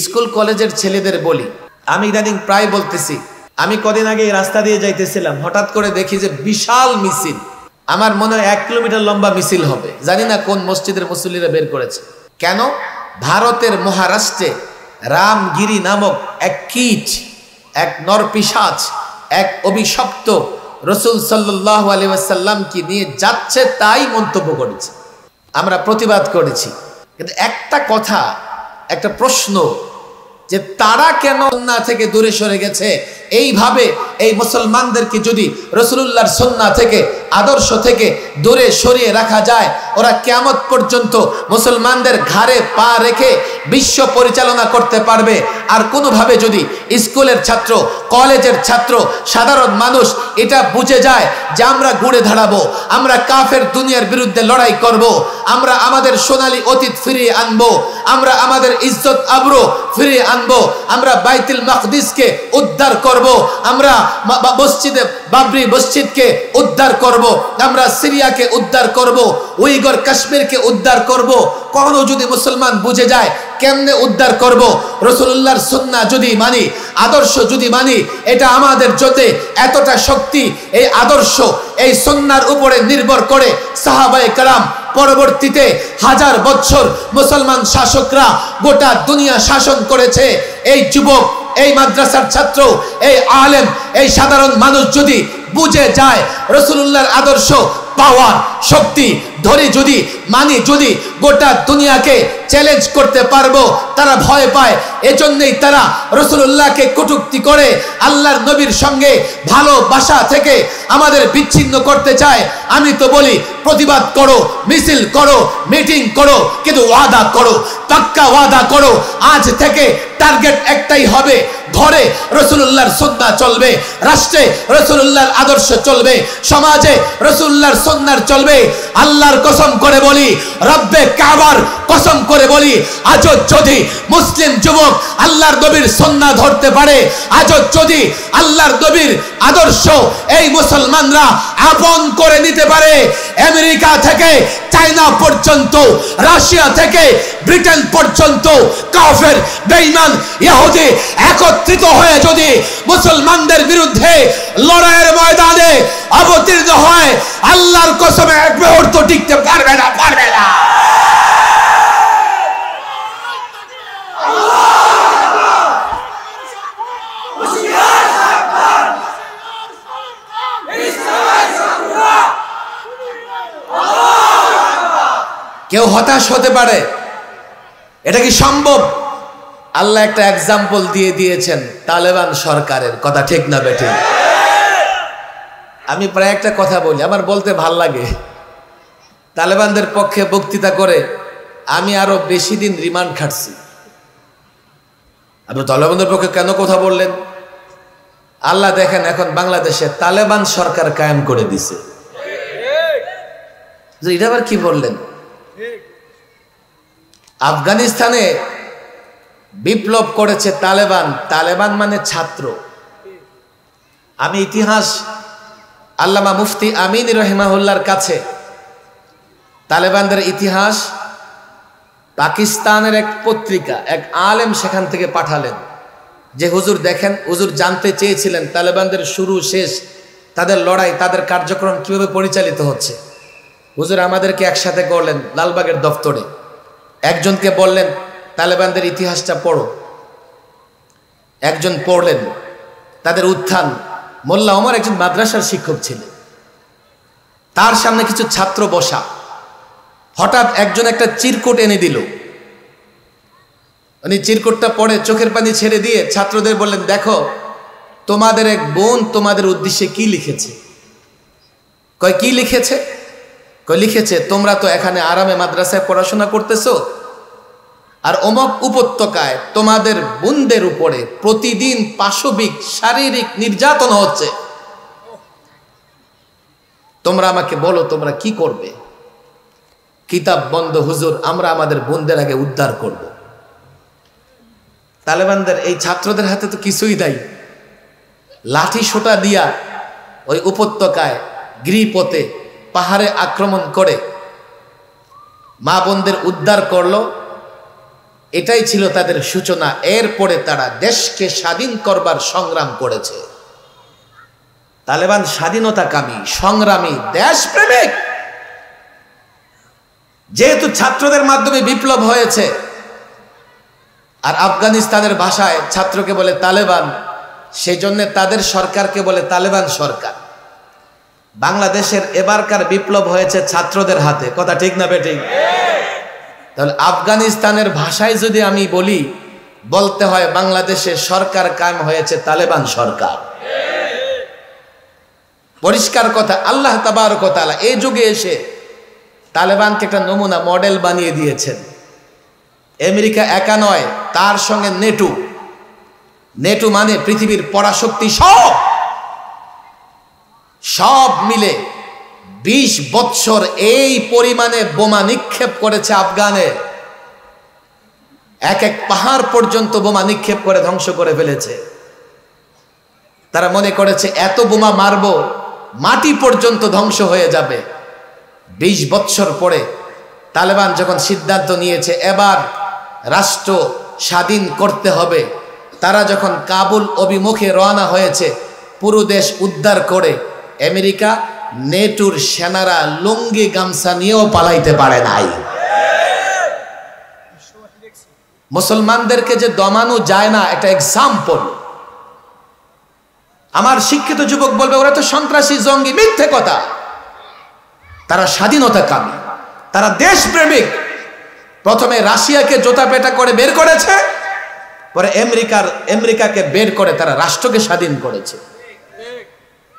School কলেজের ছেলেদের বলি, আমি ইদানিং প্রায় বলতেছি, আমি কদিন আগে এই রাস্তা দিয়ে যাইতেছিলাম, হঠাৎ করে দেখি যে বিশাল মিছিল, আমার মনে হয় 1 কিলোমিটার লম্বা মিছিল হবে। জানি না কোন মসজিদের মুসল্লিরা বের করেছে। কেন? ভারতের মহারাষ্ট্রে রামগিরি নামক এক কীট, এক নরপিশাচ, এক অভিশপ্ত রসুল সাল্লাল্লাহু আলাইহি ওয়াসাল্লামকে নিয়ে যাচ্ছে, তাই মন্তব্য করেছে। আমরা প্রতিবাদ করেছি, কিন্তু একটা কথা, একটা প্রশ্ন, যে তারা কেন সুন্নাহ থেকে দূরে সরে গেছে? এইভাবে এই মুসলমানদেরকে যদি রাসূলুল্লাহর সুন্নাহ থেকে, আদর্শ থেকে দূরে সরিয়ে রাখা যায়, ওরা কিয়ামত পর্যন্ত মুসলমানদের ঘাড়ে পা রেখে বিশ্ব পরিচালনা করতে পারবে। আর কোনোভাবে যদি স্কুলের ছাত্র, কলেজের ছাত্র, সাধারণ মানুষ এটা বুঝে যায় যে আমরা ঘুরে দাঁড়াবো, আমরা কাফের দুনিয়ার বিরুদ্ধে লড়াই করব, আমরা আমাদের সোনালী অতীত ফিরিয়ে আনবো, আমরা আমাদের ইজ্জত আবরু ফিরিয়ে আনবো, আমরা বাইতুল মাকদিসকে উদ্ধার করব, আমরা মসজিদে বাবরি মসজিদকে উদ্ধার করব, আমরা সিরিয়াকে উদ্ধার করব, উইগর কাশ্মীরকে উদ্ধার করব। কখনো যদি মুসলমান বুঝে যায় কেমনে উদ্ধার করব, রাসূলুল্লাহর সুন্নাহ যদি মানি, আদর্শ যদি মানি, এটা আমাদের জন্য এতটা শক্তি, এই আদর্শ, এই সুন্নাহর উপরে নির্ভর করে সাহাবায়ে কেরাম পরবর্তীতে 1000 বছর মুসলমান শাসকরা গোটা দুনিয়া শাসন করেছে। এই যুবক, এই মাদ্রাসার ছাত্র, এই আলেম, এই সাধারণ মানুষ যদি বুঝে যায় রাসূলুল্লাহর আদর্শ, পাওয়ার, শক্তি ধরে যদি মানি, যদি গোটা দুনিয়াকে চ্যালেঞ্জ করতে পারবো, তারা ভয় পায়। এজন্যই তারা রাসূলুল্লাহকে কটূক্তি করে, আল্লাহর নবীর সঙ্গে ভালোবাসা থেকে আমাদের বিচ্ছিন্ন করতে চায়। আমি তো বলি, প্রতিবাদ করো, মিছিল করো, মিটিং করো, কিন্তু ওয়াদা করো, পাক্কা ওয়াদা করো। আজ থেকে টার্গেট একটাই হবে, ঘরে রাসূলুল্লাহর সুন্নাহ চলবে, রাষ্ট্রে রাসূলুল্লাহর আদর্শ চলবে, সমাজে রাসূলুল্লাহর সুন্নাহ চলবে। আল্লাহর কসম করে বলি, রব্বে কাবার কসম করে বলি, আজও যদি মুসলিম যুবক আল্লাহর নবীর সুন্নাহ ধরতে পারে, আজও যদি আল্লাহর নবীর আদর্শ এই মুসলমানরা আপন করে নিতে পারে, আমেরিকা থেকে চায়না পর্যন্ত, রাশিয়া থেকে ব্রিটেন পর্যন্ত কাফের, বেঈমান, ইহুদি একত্রিত হয়ে যদি মুসলমানদের বিরুদ্ধে লড়াইয়ের ময়দানে অবতীর্ণ হয়, আল্লাহর কসমে এক মুহূর্ত টিকতে পারবে না, পারবে না। কেউ হতাশ হতে পারে, এটা কি সম্ভব? আল্লাহ একটা এক্সাম্পল দিয়ে দিয়েছেন তালেবান সরকারের, কথা ঠিক না বেঠে? আমি প্রায় একটা কথা বলি, আমার বলতে ভাল লাগে। তালেবানদের পক্ষে বক্তৃতা করে আমি আরো বেশি দিন রিমান্ড খাটছি। আপনি তালেবানদের পক্ষে কেন কথা বললেন? আল্লাহ দেখেন, এখন বাংলাদেশে তালেবান সরকার কায়েম করে দিছে। এটা আবার কি বললেন? আফগানিস্তানে বিপ্লব করেছে তালেবান, তালেবান মানে ছাত্র। আমি ইতিহাস আল্লামা মুফতি আমিন রহিমাহুল্লাহর কাছে তালেবানদের ইতিহাস, পাকিস্তানের এক পত্রিকা, এক আলেম সেখান থেকে পাঠালেন যে হুজুর দেখেন, হুজুর জানতে চেয়েছিলেন তালেবানদের শুরু শেষ, তাদের লড়াই, তাদের কার্যক্রম কিভাবে পরিচালিত হচ্ছে। হুজুর আমাদেরকে একসাথে করলেন লালবাগের দফতরে, একজনকে বললেন তালেবানদের ইতিহাসটা পড়ো। একজন পড়লেন তাদের উত্থান। মোল্লা ওমর একজন মাদ্রাসার শিক্ষক ছিলেন, তার সামনে কিছু ছাত্র বসা। হঠাৎ একজন একটা চিরকুট এনে দিল, উনি চিরকুটটা পড়ে চোখের পানি ছেড়ে দিয়ে ছাত্রদের বললেন, দেখো তোমাদের এক বোন তোমাদের উদ্দেশ্যে কি লিখেছে। কয় কি লিখেছে? কয় লিখেছে, তোমরা তো এখানে আরামে মাদ্রাসায় পড়াশোনা করতেছো, আর অমক উপত্যকায় তোমাদের বোনদের উপরে প্রতিদিন পাশবিক শারীরিক নির্যাতন হচ্ছে। তোমরা আমাকে বলো তোমরা কি করবে? কিতাব বন্ধ হুজুর, আমরা আমাদের বোনদের আগে উদ্ধার করব। তালেবানদের এই ছাত্রদের হাতে তো কিছুই নাই, লাঠি সোটা দিয়া ওই উপত্যকায় গিরিপথে পাহাড়ে আক্রমণ করে মা বোনদের উদ্ধার করলো। এটাই ছিল তাদের সূচনা। এরপরে তারা দেশকে স্বাধীন করবার সংগ্রাম করেছে। তালেবান স্বাধীনতাকামী, সংগ্রামী, দেশপ্রেমিক। যেহেতু ছাত্রদের মাধ্যমে বিপ্লব হয়েছে, আর আফগানিস্তানের ভাষায় ছাত্রকে বলে তালেবান, সেই জন্য তাদের সরকারকে বলে তালেবান সরকার। বাংলাদেশের এবারকার বিপ্লব হয়েছে ছাত্রদের হাতে, কথা ঠিক না বেঠিক? তাহলে আফগানিস্তানের ভাষায় যদি আমি বলি, বলতে হয় বাংলাদেশের সরকার কায়েম হয়েছে তালেবান সরকার। পরিষ্কার কথা। আল্লাহ তাবারক ওয়া তাআলা এই যুগে এসে তালেবানকে একটা নমুনা মডেল বানিয়ে দিয়েছেন। আমেরিকা একা নয়, তার সঙ্গে নেটো। নেটো মানে পৃথিবীর পরাশক্তি সব মিলে 20 বছর এই পরিমাণে বোমা নিক্ষেপ করেছে আফগানে। এক এক পাহাড় পর্যন্ত বোমা নিক্ষেপ করে ধ্বংস করে ফেলেছে। তারা মনে করেছে এত বোমা মারব, মাটি পর্যন্ত ধ্বংস হয়ে যাবে। 20 বছর পরে তালেবান যখন সিদ্ধান্ত নিয়েছে এবার রাষ্ট্র স্বাধীন করতে হবে, তারা যখন কাবুল অভিমুখে রওনা হয়েছে, পুরো দেশ উদ্ধার করে আমেরিকা, নেটোর সেনারা লুঙ্গি গামছা নিয়েও পালাইতে পারে নাই। মুসলমানদেরকে যে দমানো যায় না, এটা এক্সাম্পল। আমার শিক্ষিত যুবক বলবে ওরা তো সন্ত্রাসী, জঙ্গি। মিথ্যে কথা। তারা স্বাধীনতাকামী, তারা দেশপ্রেমিক। প্রথমে রাশিয়াকে জোতা পেটা করে বের করেছে, পরে আমেরিকাকে বের করে তারা রাষ্ট্রকে স্বাধীন করেছে।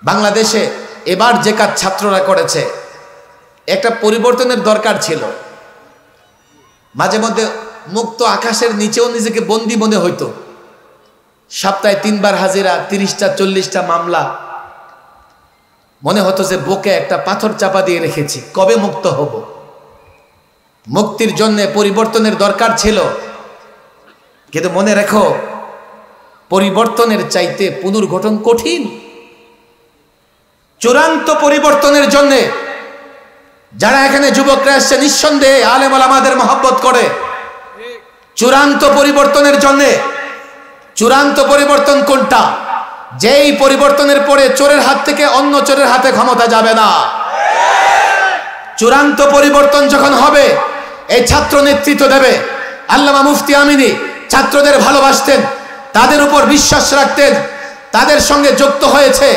বাংলাদেশে এবার যে কাজ ছাত্ররা করেছে, একটা পরিবর্তনের দরকার ছিল। মাঝে মধ্যে মুক্ত আকাশের নিচেও নিজেকে বন্দী মনে হইতো। সপ্তাহে 3 বার হাজিরা, 30টা 40টা মামলা। মনে হতো যে বুকে একটা পাথর চাপা দিয়ে রেখেছি, কবে মুক্ত হব। মুক্তির জন্য পরিবর্তনের দরকার ছিল, কিন্তু মনে রেখো পরিবর্তনের চাইতে পুনর্গঠন কঠিন। চূড়ান্ত পরিবর্তনের জন্য যারা এখানে যুবকরা এসছে, নিঃসন্দেহে আলেম ওলামাদের মহব্বত করে। চূড়ান্ত পরিবর্তনের জন্য, চূড়ান্ত পরিবর্তন কোনটা? যেই পরিবর্তনের পরে চোরের হাত থেকে অন্য চোরের হাতে ক্ষমতা যাবে না। চূড়ান্ত পরিবর্তন যখন হবে, এই ছাত্র নেতৃত্ব দেবে। আল্লামা মুফতি আমিনী ছাত্রদের ভালোবাসতেন, তাদের উপর বিশ্বাস রাখতেন, তাদের সঙ্গে যুক্ত হয়েছে।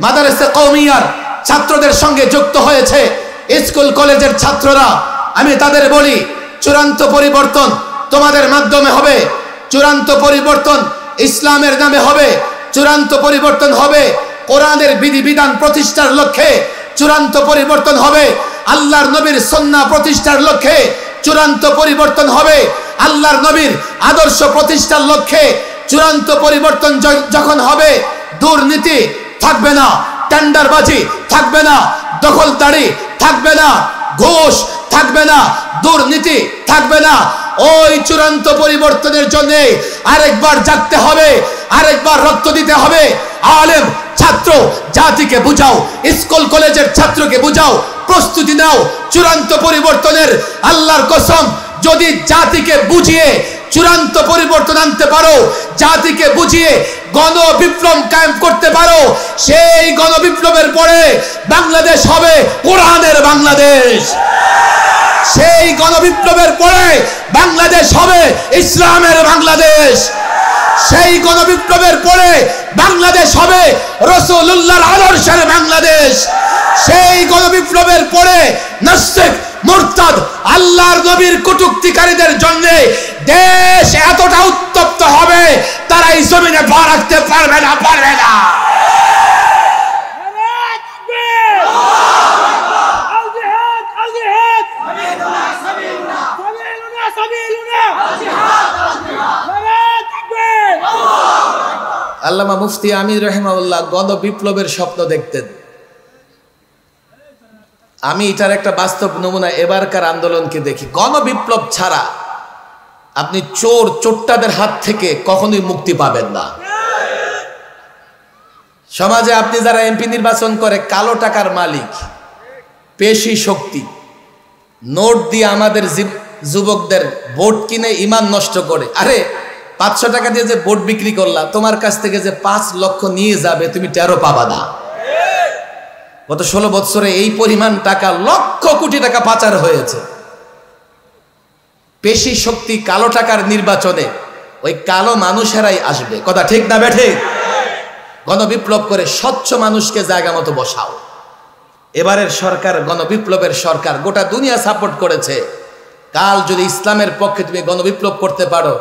মাদারেসে কওমিয়ার ছাত্রদের সঙ্গে যুক্ত হয়েছে। স্কুল কলেজের ছাত্ররা, আমি তাদের বলি চূড়ান্ত পরিবর্তন তোমাদের মাধ্যমে হবে। চূড়ান্ত পরিবর্তন ইসলামের নামে হবে। চূড়ান্ত পরিবর্তন হবে কোরআনের বিধিবিধান প্রতিষ্ঠার লক্ষ্যে। চূড়ান্ত পরিবর্তন হবে আল্লাহর নবীর সুন্নাহ প্রতিষ্ঠার লক্ষ্যে। চূড়ান্ত পরিবর্তন হবে আল্লাহর নবীর আদর্শ প্রতিষ্ঠার লক্ষ্যে। চূড়ান্ত পরিবর্তন যখন হবে, দুর্নীতি থাকবে না, টেন্ডারবাজি থাকবে না, দখলদারি থাকবে না, ঘুষ থাকবে না, দুর্নীতি থাকবে না। ওই চূড়ান্ত পরিবর্তনের জন্য আরেকবার জাগতে হবে, আরেকবার রক্ত দিতে হবে। আলেম ছাত্র জাতিকে বুঝাও, স্কুল কলেজের ছাত্রকে বুঝাও, প্রস্তুতি নাও চূড়ান্ত পরিবর্তনের। আল্লাহর কসম, যদি জাতিকে বুঝিয়ে চূড়ান্ত পরিবর্তন আনতে পারো, জাতিকে বুঝিয়ে গণবিপ্লব কায়েম করতে পারো, সেই গণবিপ্লবের পরে বাংলাদেশ হবে কোরআনের বাংলাদেশ। সেই গণবিপ্লবের পরে বাংলাদেশ হবে ইসলামের বাংলাদেশ। সেই গণবিপ্লবের পরে বাংলাদেশ হবে রাসূলুল্লাহর আদর্শের বাংলাদেশ। সেই গণবিপ্লবের পরে নাস্তিক, মুরতাদ, আল্লাহর নবীর কটূক্তিকারীদের জন্য দেশ এতটা উত্তপ্ত হবে, তারা এই জমিনে পা রাখতে পারবে না, পারবে না। আল্লামা মুফতি আমির রাহিমাহুল্লাহ গণবিপ্লবের স্বপ্ন দেখতেন। আমি এটার একটা বাস্তব নমুনা এবারকার আন্দোলনকে দেখি। গণবিপ্লব ছাড়া আপনি চোরটাদের হাত থেকে কখনোই মুক্তি পাবেন না। সমাজে আপনি যারা এমপি নির্বাচন করে, কালো টাকার মালিক, পেশি শক্তি, নোট দিয়ে আমাদের যুবকদের ভোট কিনে ইমান নষ্ট করে। আরে 500 টাকা দিয়ে যে ভোট বিক্রি করলা, তোমার কাছ থেকে যে 5 লক্ষ নিয়ে যাবে তুমি 13 পাবা না। গত 16 বছরে এই পরিমাণ টাকা, লক্ষ কোটি টাকা পাচার হয়েছে। পেশি শক্তি কালো টাকার নির্বাচনে ওই কালো মানুষেরাই আসবে, কথা ঠিক না বেঠে? গণবিপ্লব করে স্বচ্ছ মানুষকে জায়গা মতো বসাও। এবারের সরকার গণবিপ্লবের সরকার, গোটা দুনিয়া সাপোর্ট করেছে। কাল যদি ইসলামের পক্ষে তুমি গণবিপ্লব করতে পারো,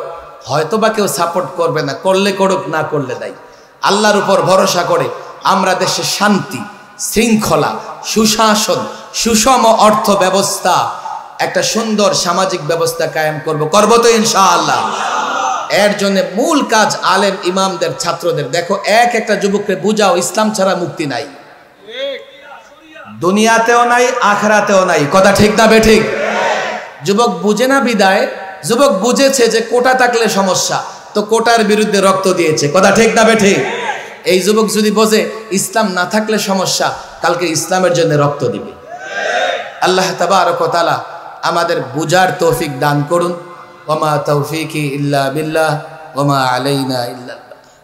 হয়তো বা কেউ সাপোর্ট করবে না, করলে করুক, না করলে নাই। আল্লাহর উপর ভরসা করে আমরা দেশে শান্তি, শৃঙ্খলা, সুশাসন, সুষম অর্থ ব্যবস্থা, একটা সুন্দর সামাজিক ব্যবস্থা কায়েম করব তো ইনশাআল্লাহ। এর জন্য মূল কাজ আলেম ইমামদের, ছাত্রদের। দেখো, একটা যুবককে বুঝাও ইসলাম ছাড়া মুক্তি নাই, দুনিয়াতেও নাই, আখিরাতেও নাই, কথা ঠিক না বেঠিক? যুবক বুঝে না বিদায়, যুবক বুঝেছে যে কোটা থাকলে সমস্যা, তো কোটার বিরুদ্ধে রক্ত দিয়েছে, কথা ঠিক না বেঠিক? এই যুবক যদি বোঝে ইসলাম না থাকলে সমস্যা, কালকে ইসলামের জন্য রক্ত দিবে। আল্লাহ তাবারক ওয়া তাআলা আমাদের বুঝার তৌফিক দান করুন। ওয়া মা তাওফীকি ইল্লা বিল্লাহ ওয়া মা আলাইনা ইল্লাল